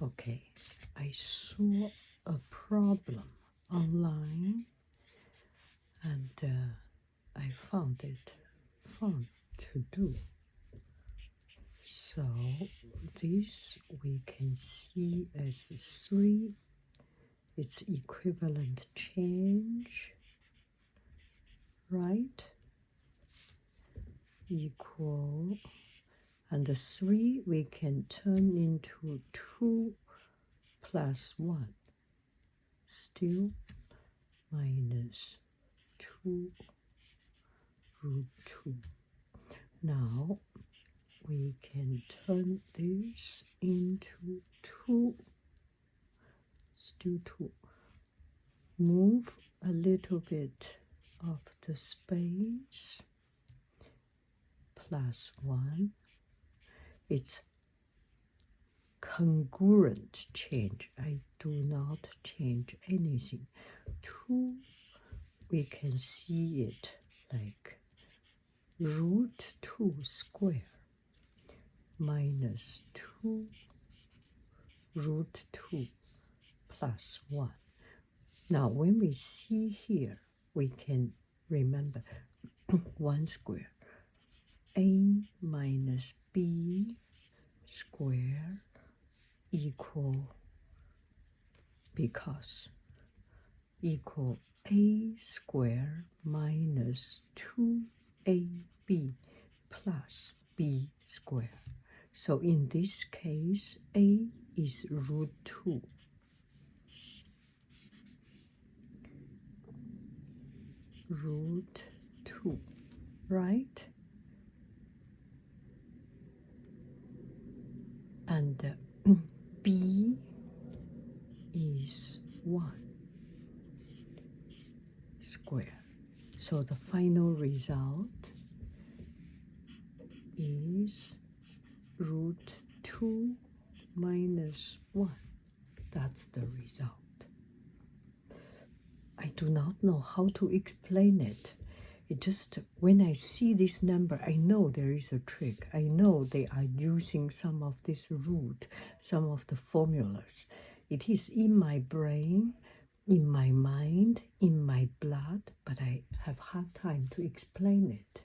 Okay, I saw a problem online and I found it fun to do. So this we can see as 3, its equivalent change, right? Equal, and the 3 we can turn into 2 plus 1, still minus 2 root 2. Now we can turn this into 2, still 2. Move a little bit of the space, plus 1. It's congruent change. I do not change anything. 2, we can see it like root 2 square minus 2 root 2 plus 1. Now when we see here, we can remember 1 square. A minus B square equal, because equal A square minus 2AB plus B square. So in this case, A is root 2. Root 2, right? And B is 1 square. So the final result is root 2 minus 1. That's the result. I do not know how to explain it. It just, when I see this number, I know there is a trick. I know they are using some of this root, some of the formulas. It is in my brain, in my mind, in my blood, but I have hard time to explain it.